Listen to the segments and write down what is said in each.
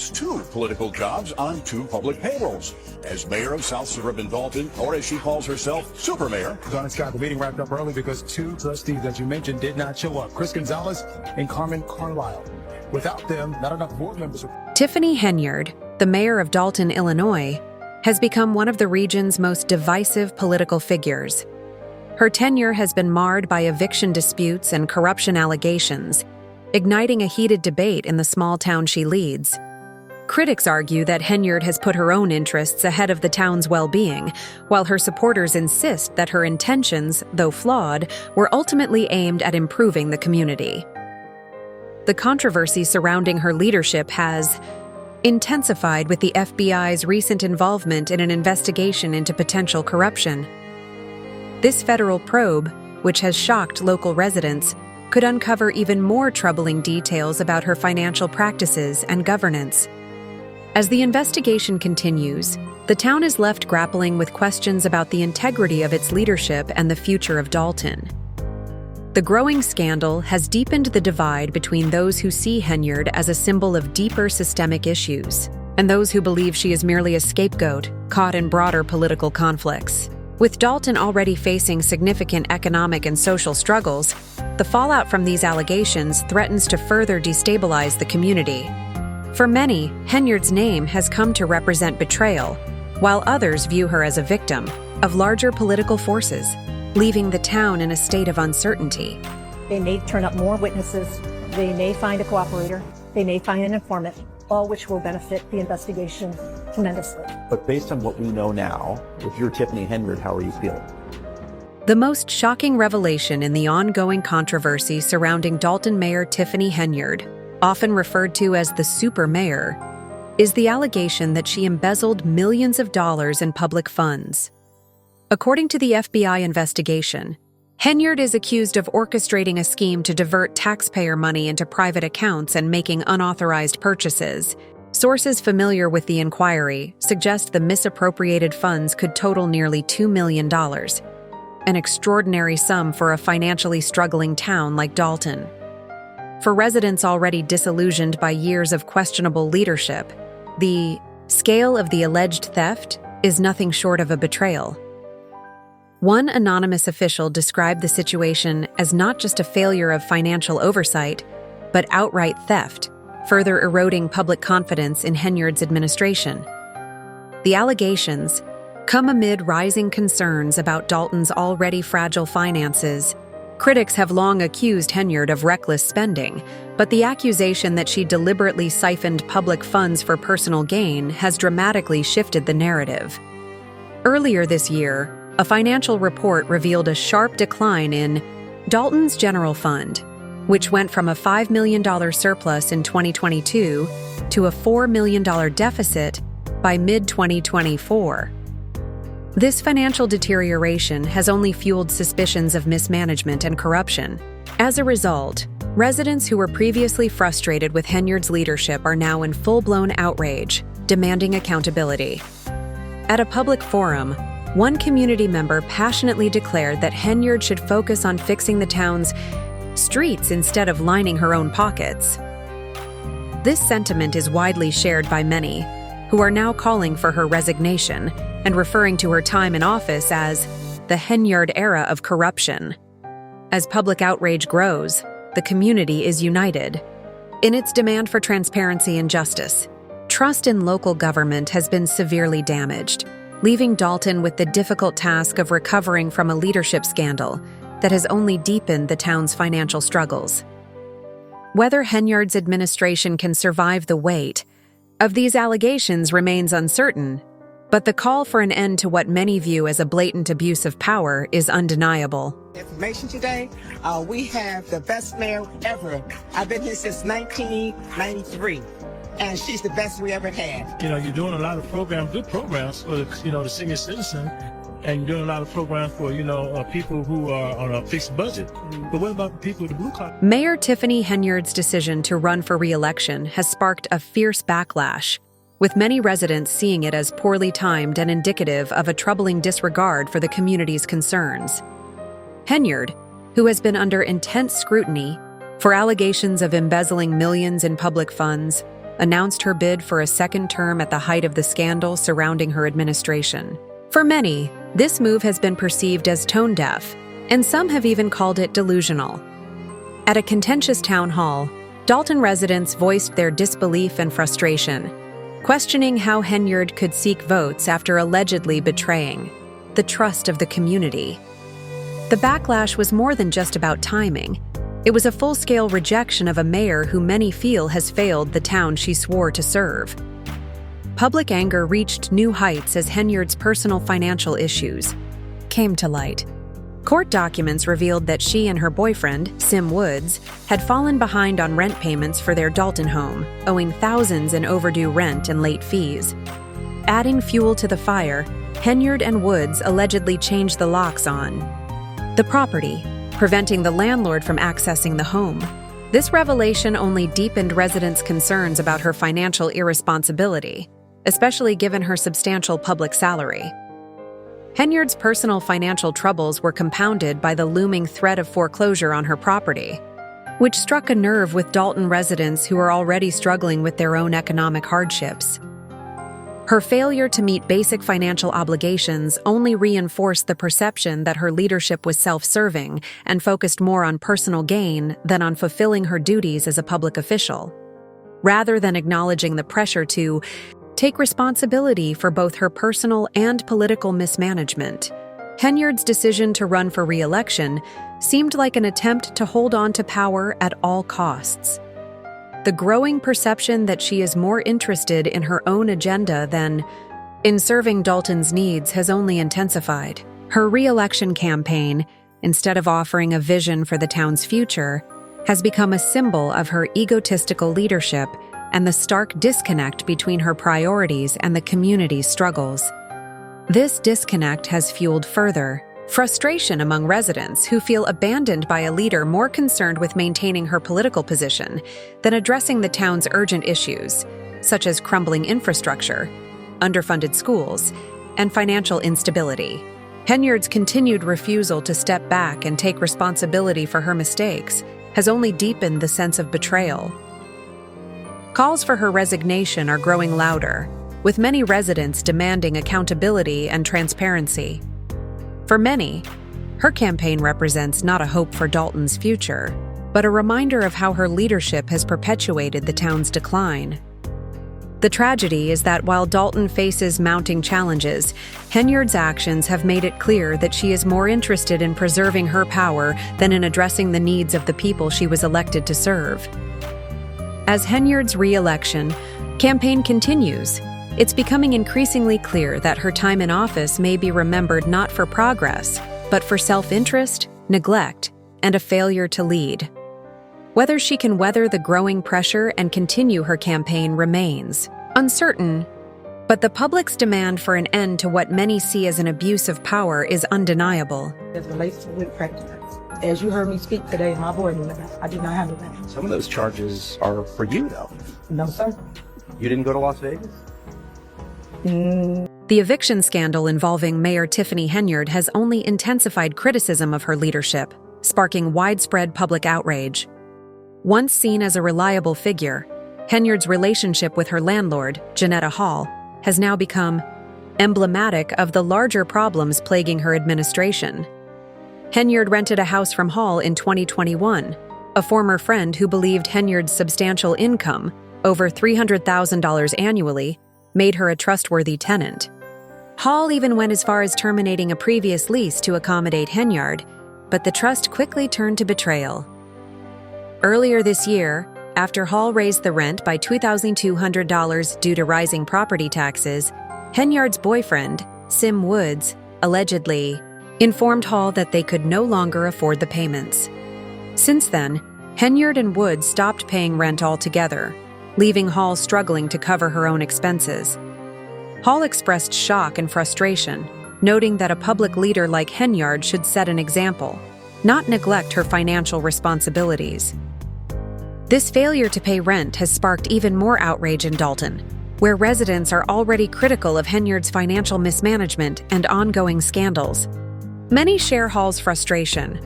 two political jobs on two public payrolls. As mayor of South Suburban Dalton, or as she calls herself, Super Mayor. Donna Scott, the meeting wrapped up early because two trustees, as you mentioned, did not show up. Chris Gonzalez and Carmen Carlisle. Without them, not enough board members. Tiffany Henyard, the mayor of Dalton, Illinois, has become one of the region's most divisive political figures. Her tenure has been marred by eviction disputes and corruption allegations, igniting a heated debate in the small town she leads. Critics argue that Henyard has put her own interests ahead of the town's well-being, while her supporters insist that her intentions, though flawed, were ultimately aimed at improving the community. The controversy surrounding her leadership has intensified with the FBI's recent involvement in an investigation into potential corruption. This federal probe, which has shocked local residents, could uncover even more troubling details about her financial practices and governance. As the investigation continues, the town is left grappling with questions about the integrity of its leadership and the future of Dalton. The growing scandal has deepened the divide between those who see Henyard as a symbol of deeper systemic issues and those who believe she is merely a scapegoat caught in broader political conflicts. With Dalton already facing significant economic and social struggles, the fallout from these allegations threatens to further destabilize the community. For many, Henyard's name has come to represent betrayal, while others view her as a victim of larger political forces, leaving the town in a state of uncertainty. They may turn up more witnesses, they may find a cooperator, they may find an informant, all which will benefit the investigation tremendously. But based on what we know now, if you're Tiffany Henyard, how are you feeling? The most shocking revelation in the ongoing controversy surrounding Dalton Mayor Tiffany Henyard, often referred to as the Super Mayor, is the allegation that she embezzled millions of dollars in public funds. According to the FBI investigation, Henyard is accused of orchestrating a scheme to divert taxpayer money into private accounts and making unauthorized purchases. Sources familiar with the inquiry suggest the misappropriated funds could total nearly $2 million, an extraordinary sum for a financially struggling town like Dalton. For residents already disillusioned by years of questionable leadership, the scale of the alleged theft is nothing short of a betrayal. One anonymous official described the situation as not just a failure of financial oversight, but outright theft, further eroding public confidence in Henyard's administration. The allegations come amid rising concerns about Dalton's already fragile finances. Critics have long accused Henyard of reckless spending, but the accusation that she deliberately siphoned public funds for personal gain has dramatically shifted the narrative. Earlier this year, a financial report revealed a sharp decline in Dalton's general fund, which went from a $5 million surplus in 2022 to a $4 million deficit by mid-2024. This financial deterioration has only fueled suspicions of mismanagement and corruption. As a result, residents who were previously frustrated with Henyard's leadership are now in full-blown outrage, demanding accountability. At a public forum, one community member passionately declared that Henyard should focus on fixing the town's streets instead of lining her own pockets. This sentiment is widely shared by many, who are now calling for her resignation and referring to her time in office as the Henyard era of corruption. As public outrage grows, the community is united in its demand for transparency and justice. Trust in local government has been severely damaged, leaving Dalton with the difficult task of recovering from a leadership scandal that has only deepened the town's financial struggles. Whether Henyard's administration can survive the weight of these allegations remains uncertain, but the call for an end to what many view as a blatant abuse of power is undeniable. Information today, we have the best mayor ever. I've been here since 1993. And she's the best we ever had. You're doing a lot of programs, good programs for, the senior citizen, and you're doing a lot of programs for, people who are on a fixed budget. But what about the people with the blue collar? Mayor Tiffany Henyard's decision to run for re-election has sparked a fierce backlash, with many residents seeing it as poorly timed and indicative of a troubling disregard for the community's concerns. Henyard, who has been under intense scrutiny for allegations of embezzling millions in public funds, announced her bid for a second term at the height of the scandal surrounding her administration. For many, this move has been perceived as tone-deaf, and some have even called it delusional. At a contentious town hall, Dalton residents voiced their disbelief and frustration, questioning how Henyard could seek votes after allegedly betraying the trust of the community. The backlash was more than just about timing. It was a full-scale rejection of a mayor who many feel has failed the town she swore to serve. Public anger reached new heights as Henyard's personal financial issues came to light. Court documents revealed that she and her boyfriend, Sim Woods, had fallen behind on rent payments for their Dalton home, owing thousands in overdue rent and late fees. Adding fuel to the fire, Henyard and Woods allegedly changed the locks on the property, preventing the landlord from accessing the home. This revelation only deepened residents' concerns about her financial irresponsibility, especially given her substantial public salary. Henyard's personal financial troubles were compounded by the looming threat of foreclosure on her property, which struck a nerve with Dalton residents who are already struggling with their own economic hardships. Her failure to meet basic financial obligations only reinforced the perception that her leadership was self-serving and focused more on personal gain than on fulfilling her duties as a public official. Rather than acknowledging the pressure to take responsibility for both her personal and political mismanagement, Henyard's decision to run for re-election seemed like an attempt to hold on to power at all costs. The growing perception that she is more interested in her own agenda than in serving Dalton's needs has only intensified. Her re-election campaign, instead of offering a vision for the town's future, has become a symbol of her egotistical leadership and the stark disconnect between her priorities and the community's struggles. This disconnect has fueled further frustration among residents who feel abandoned by a leader more concerned with maintaining her political position than addressing the town's urgent issues, such as crumbling infrastructure, underfunded schools, and financial instability. Henyard's continued refusal to step back and take responsibility for her mistakes has only deepened the sense of betrayal. Calls for her resignation are growing louder, with many residents demanding accountability and transparency. For many, her campaign represents not a hope for Dalton's future, but a reminder of how her leadership has perpetuated the town's decline. The tragedy is that while Dalton faces mounting challenges, Henyard's actions have made it clear that she is more interested in preserving her power than in addressing the needs of the people she was elected to serve. As Henyard's re-election campaign continues, it's becoming increasingly clear that her time in office may be remembered not for progress, but for self-interest, neglect, and a failure to lead. Whether she can weather the growing pressure and continue her campaign remains uncertain, but the public's demand for an end to what many see as an abuse of power is undeniable. As it relates to wit practice, as you heard me speak today in my board meeting, I did not handle that. Some of those charges are for you, though. No, sir. You didn't go to Las Vegas? The eviction scandal involving Mayor Tiffany Henyard has only intensified criticism of her leadership, sparking widespread public outrage. Once seen as a reliable figure, Henyard's relationship with her landlord, Janetta Hall, has now become emblematic of the larger problems plaguing her administration. Henyard rented a house from Hall in 2021, a former friend who believed Henyard's substantial income, over $300,000 annually, made her a trustworthy tenant. Hall even went as far as terminating a previous lease to accommodate Henyard, but the trust quickly turned to betrayal. Earlier this year, after Hall raised the rent by $2,200 due to rising property taxes, Henyard's boyfriend, Sim Woods, allegedly informed Hall that they could no longer afford the payments. Since then, Henyard and Woods stopped paying rent altogether, leaving Hall struggling to cover her own expenses. Hall expressed shock and frustration, noting that a public leader like Henyard should set an example, not neglect her financial responsibilities. This failure to pay rent has sparked even more outrage in Dalton, where residents are already critical of Henyard's financial mismanagement and ongoing scandals. Many share Hall's frustration,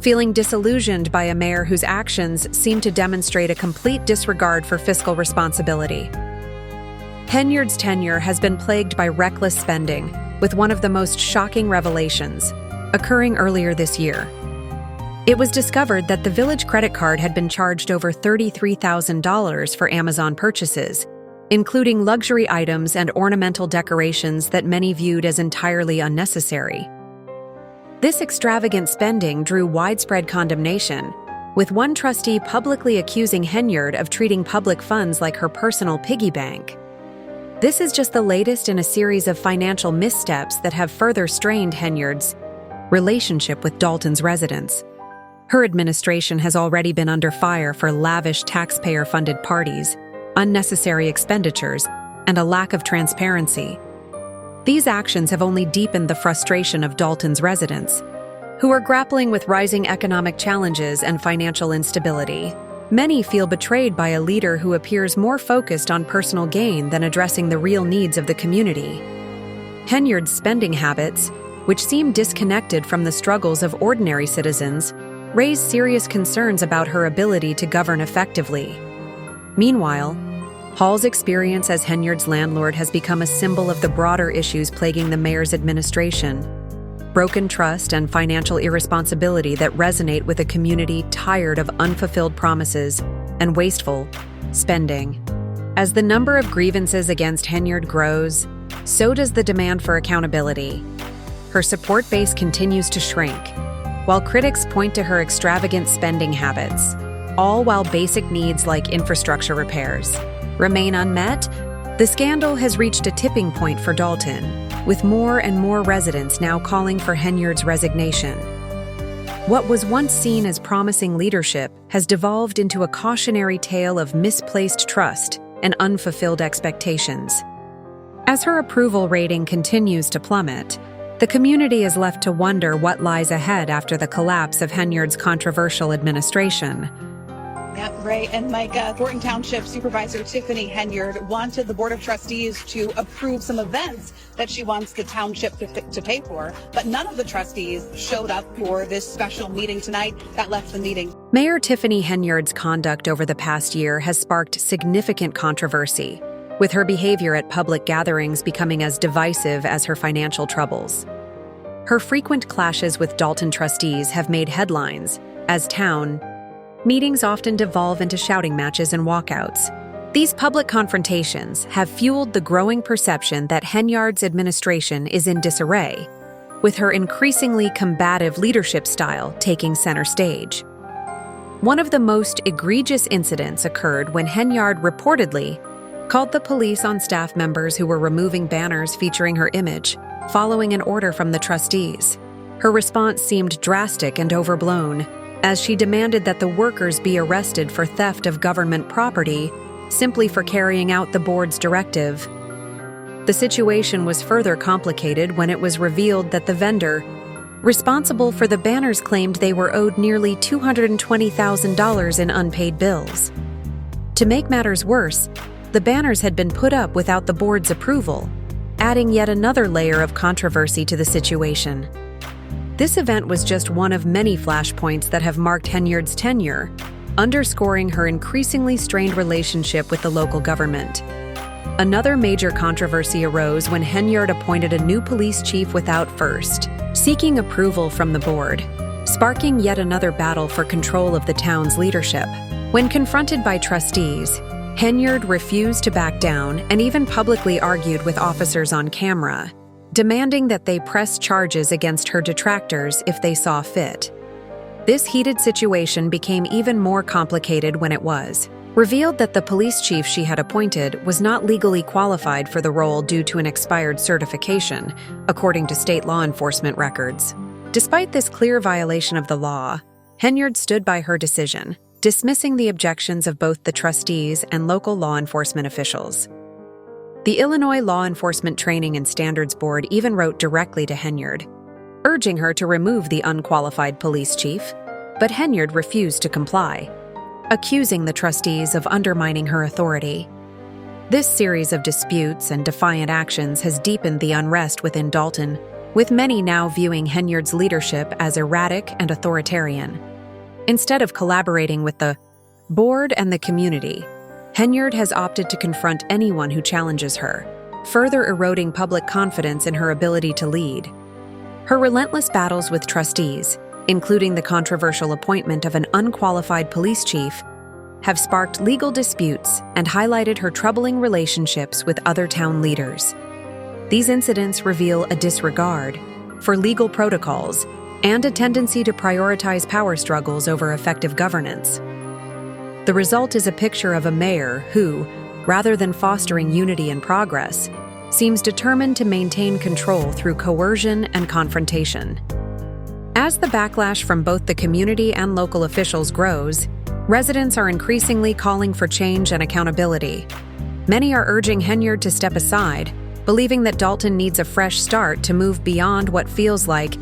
feeling disillusioned by a mayor whose actions seem to demonstrate a complete disregard for fiscal responsibility. Henyard's tenure has been plagued by reckless spending, with one of the most shocking revelations occurring earlier this year. It was discovered that the village credit card had been charged over $33,000 for Amazon purchases, including luxury items and ornamental decorations that many viewed as entirely unnecessary. This extravagant spending drew widespread condemnation, with one trustee publicly accusing Henyard of treating public funds like her personal piggy bank. This is just the latest in a series of financial missteps that have further strained Henyard's relationship with Dalton's residents. Her administration has already been under fire for lavish taxpayer-funded parties, unnecessary expenditures, and a lack of transparency. These actions have only deepened the frustration of Dalton's residents, who are grappling with rising economic challenges and financial instability. Many feel betrayed by a leader who appears more focused on personal gain than addressing the real needs of the community. Henyard's spending habits, which seem disconnected from the struggles of ordinary citizens, raise serious concerns about her ability to govern effectively. Meanwhile, Hall's experience as Henyard's landlord has become a symbol of the broader issues plaguing the mayor's administration: broken trust and financial irresponsibility that resonate with a community tired of unfulfilled promises and wasteful spending. As the number of grievances against Henyard grows, so does the demand for accountability. Her support base continues to shrink, while critics point to her extravagant spending habits, all while basic needs like infrastructure repairs remain unmet. The scandal has reached a tipping point for Dalton, with more and more residents now calling for Henyard's resignation. What was once seen as promising leadership has devolved into a cautionary tale of misplaced trust and unfulfilled expectations. As her approval rating continues to plummet, the community is left to wonder what lies ahead after the collapse of Henyard's controversial administration. Ray and Mike, Thornton Township Supervisor Tiffany Henyard wanted the Board of Trustees to approve some events that she wants the township to pay for, but none of the trustees showed up for this special meeting tonight. That left the meeting. Mayor Tiffany Henyard's conduct over the past year has sparked significant controversy, with her behavior at public gatherings becoming as divisive as her financial troubles. Her frequent clashes with Dalton trustees have made headlines, as town meetings often devolve into shouting matches and walkouts. These public confrontations have fueled the growing perception that Henyard's administration is in disarray, with her increasingly combative leadership style taking center stage. One of the most egregious incidents occurred when Henyard reportedly called the police on staff members who were removing banners featuring her image, following an order from the trustees. Her response seemed drastic and overblown, as she demanded that the workers be arrested for theft of government property simply for carrying out the board's directive. The situation was further complicated when it was revealed that the vendor responsible for the banners claimed they were owed nearly $220,000 in unpaid bills. To make matters worse, the banners had been put up without the board's approval, adding yet another layer of controversy to the situation. This event was just one of many flashpoints that have marked Henyard's tenure, underscoring her increasingly strained relationship with the local government. Another major controversy arose when Henyard appointed a new police chief without first seeking approval from the board, sparking yet another battle for control of the town's leadership. When confronted by trustees, Henyard refused to back down and even publicly argued with officers on camera, demanding that they press charges against her detractors if they saw fit. This heated situation became even more complicated when it was revealed that the police chief she had appointed was not legally qualified for the role due to an expired certification, according to state law enforcement records. Despite this clear violation of the law, Henyard stood by her decision, dismissing the objections of both the trustees and local law enforcement officials. The Illinois Law Enforcement Training and Standards Board even wrote directly to Henyard, urging her to remove the unqualified police chief, but Henyard refused to comply, accusing the trustees of undermining her authority. This series of disputes and defiant actions has deepened the unrest within Dalton, with many now viewing Henyard's leadership as erratic and authoritarian. Instead of collaborating with the board and the community, Henyard has opted to confront anyone who challenges her, further eroding public confidence in her ability to lead. Her relentless battles with trustees, including the controversial appointment of an unqualified police chief, have sparked legal disputes and highlighted her troubling relationships with other town leaders. These incidents reveal a disregard for legal protocols and a tendency to prioritize power struggles over effective governance. The result is a picture of a mayor who, rather than fostering unity and progress, seems determined to maintain control through coercion and confrontation. As the backlash from both the community and local officials grows, residents are increasingly calling for change and accountability. Many are urging Henyard to step aside, believing that Dalton needs a fresh start to move beyond what feels like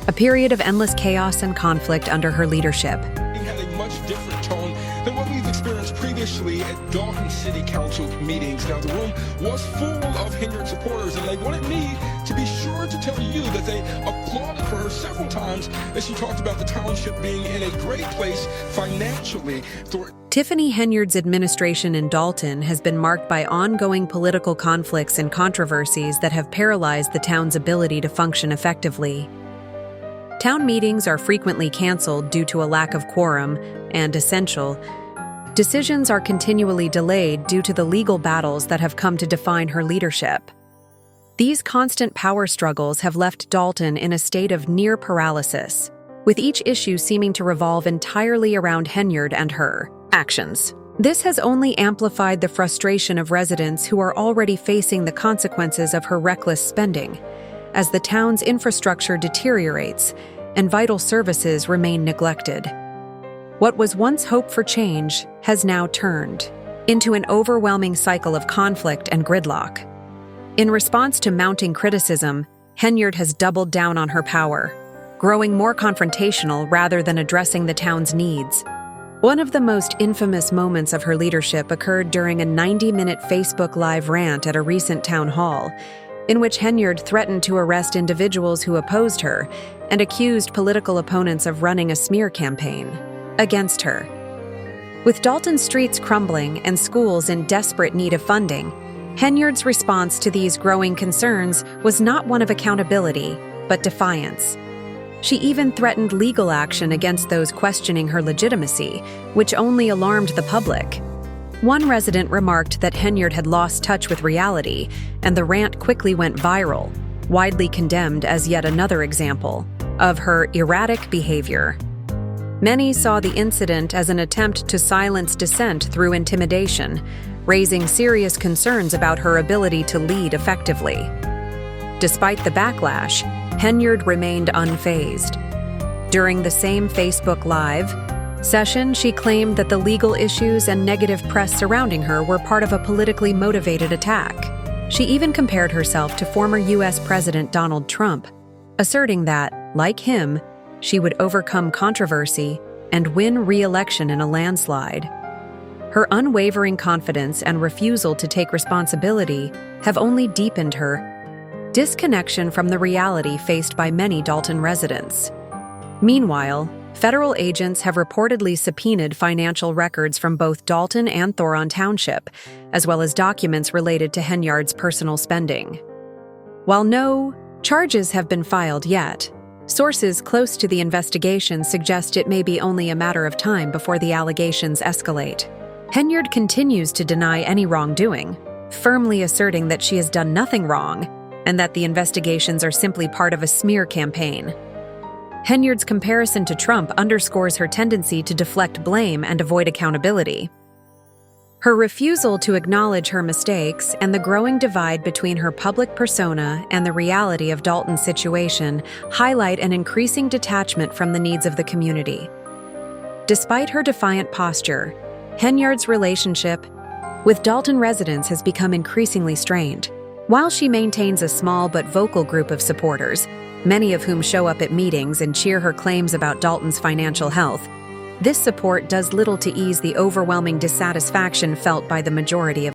a period of endless chaos and conflict under her leadership. Had a much different tone than what we've experienced previously at Dalton City Council meetings. Now, the room was full of Henyard supporters, and they wanted me to be sure to tell you that they applauded for her several times as she talked about the township being in a great place financially. Tiffany Henyard's administration in Dalton has been marked by ongoing political conflicts and controversies that have paralyzed the town's ability to function effectively. Town meetings are frequently canceled due to a lack of quorum, and essential decisions are continually delayed due to the legal battles that have come to define her leadership. These constant power struggles have left Dalton in a state of near paralysis, with each issue seeming to revolve entirely around Henyard and her actions. This has only amplified the frustration of residents who are already facing the consequences of her reckless spending, as the town's infrastructure deteriorates and vital services remain neglected. What was once hope for change has now turned into an overwhelming cycle of conflict and gridlock. In response to mounting criticism, Henyard has doubled down on her power, growing more confrontational rather than addressing the town's needs. One of the most infamous moments of her leadership occurred during a 90-minute Facebook Live rant at a recent town hall, in which Henyard threatened to arrest individuals who opposed her and accused political opponents of running a smear campaign against her. With Dalton streets crumbling and schools in desperate need of funding, Henyard's response to these growing concerns was not one of accountability, but defiance. She even threatened legal action against those questioning her legitimacy, which only alarmed the public. One resident remarked that Henyard had lost touch with reality, and the rant quickly went viral, widely condemned as yet another example of her erratic behavior. Many saw the incident as an attempt to silence dissent through intimidation, raising serious concerns about her ability to lead effectively. Despite the backlash, Henyard remained unfazed. During the same Facebook Live session, she claimed that the legal issues and negative press surrounding her were part of a politically motivated attack. She even compared herself to former U.S. President Donald Trump, asserting that, like him, she would overcome controversy and win re-election in a landslide. Her unwavering confidence and refusal to take responsibility have only deepened her disconnection from the reality faced by many Dalton residents. Meanwhile, federal agents have reportedly subpoenaed financial records from both Dalton and Thoron Township, as well as documents related to Henyard's personal spending. While no charges have been filed yet, sources close to the investigation suggest it may be only a matter of time before the allegations escalate. Henyard continues to deny any wrongdoing, firmly asserting that she has done nothing wrong and that the investigations are simply part of a smear campaign. Henyard's comparison to Trump underscores her tendency to deflect blame and avoid accountability. Her refusal to acknowledge her mistakes and the growing divide between her public persona and the reality of Dalton's situation highlight an increasing detachment from the needs of the community. Despite her defiant posture, Henyard's relationship with Dalton residents has become increasingly strained. While she maintains a small but vocal group of supporters, many of whom show up at meetings and cheer her claims about Dalton's financial health, this support does little to ease the overwhelming dissatisfaction felt by the majority of